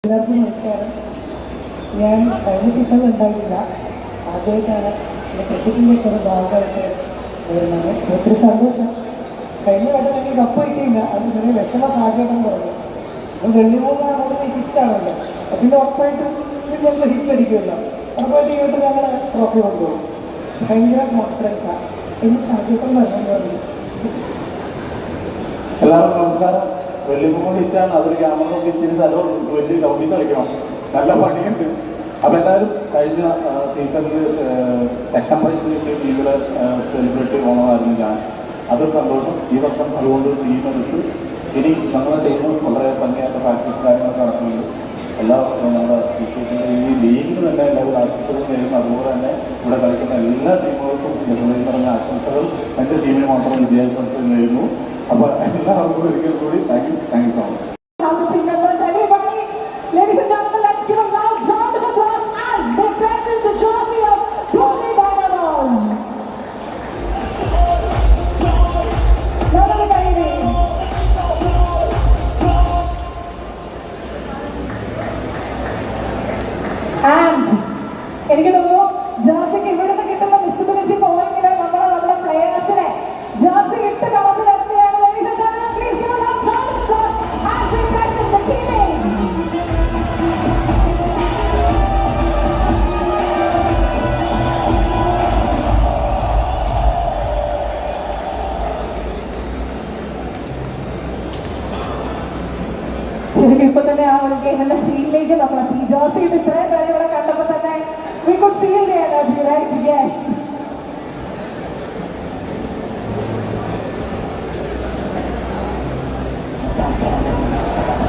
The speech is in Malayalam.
എല്ലാവർക്കും നമസ്കാരം. ഞാൻ കഴിഞ്ഞ സീസണിൽ ഉണ്ടായിട്ടില്ല, ആദ്യമായിട്ടാണ് എൻ്റെ ക്രിക്കറ്റിൻ്റെ ഒരു ഭാഗമായിട്ട് വരുന്നത്. ഒത്തിരി സന്തോഷം. കഴിഞ്ഞ വട്ടം എനിക്ക് കപ്പ് കിട്ടിയില്ല, അത് ചെറിയ വിഷമ സാഹചര്യം പറഞ്ഞു. അപ്പോൾ വെള്ളിമൂന്ന് ആകുന്നത് ഹിറ്റാണല്ലോ, പിന്നെ ഉറപ്പായിട്ടും നിങ്ങൾ ഹിറ്റ് അടിക്കുമല്ലോ. ഉറപ്പായിട്ട് ഈ വട്ടം ഞങ്ങൾ ട്രോഫി കൊണ്ടുപോകും. ഭയങ്കര കോൺഫിഡൻസാണ്. എന്ന് സാഹചര്യം പറയാൻ പറഞ്ഞു. എല്ലാവർക്കും നമസ്കാരം. വെള്ളിമൂന്ന് ഹിറ്റാണ്, അതൊരു ക്യാമറ കൊണ്ട് ഇച്ചിരി സ്ഥലമുണ്ട്, വലിയ ഗ്രൗണ്ടിൽ കളിക്കണം, നല്ല പണിയുണ്ട്. അപ്പോൾ എല്ലാവരും കഴിഞ്ഞ സീസണിൽ സെക്കൻഡ് പ്രൈസ് കിട്ടിയ ടീമിലെ സെലിബ്രിറ്റി ഓണമായിരുന്നു ഞാൻ. അതൊരു സന്തോഷം. ഈ വർഷം അതുകൊണ്ട് ടീം എടുത്ത് ഇനി ഞങ്ങളുടെ ടീം വളരെ ഭംഗിയായിട്ട് പ്രാക്ടീസ് കാര്യങ്ങളൊക്കെ നടക്കുന്നുണ്ട്. എല്ലാ നമ്മുടെ സീസണിൻ്റെ ഈ ലീഗിന് തന്നെ എല്ലാവരും ആശംസകൾ നേരുന്നു. അതുപോലെ തന്നെ ഇവിടെ കളിക്കുന്ന എല്ലാ ടീമുകൾക്കും എൻ്റെ ഹൃദയം നിറഞ്ഞ ആശംസകൾ. എൻ്റെ ടീമിന് മാത്രം വിജയാശംസകൾ നേരുന്നു. അപ്പോൾ എല്ലാവർക്കും ഒരിക്കൽ കൂടി thank you so much. Ladies and gentlemen, let's give a loud round of applause as they present the trophy of Pune Dynamos. And എനിക്ക് തോന്നുന്നു ജേഴ്സിക്ക് ഇവിടുന്ന് കിട്ടുന്ന വിസിബിലിറ്റി പോയെങ്കിൽ നമ്മുടെ പ്ലേയേഴ്സിനെ ജേഴ്സി ഇട്ട് കളത്തിലെത്തുകയാണ്. Ladies and gentlemen, please give a loud round of applause as they present the teammates. ശരിക്കും ഇപ്പൊ തന്നെ ആ ഒരു ഗെയിമിന്റെ ഫീലിലേക്ക് നമ്മളെത്തി. ജേഴ്സിയുടെ ഇത്രയും പേര് ഇവിടെ കണ്ടപ്പോൾ തന്നെ we could feel the energy, right? Yes.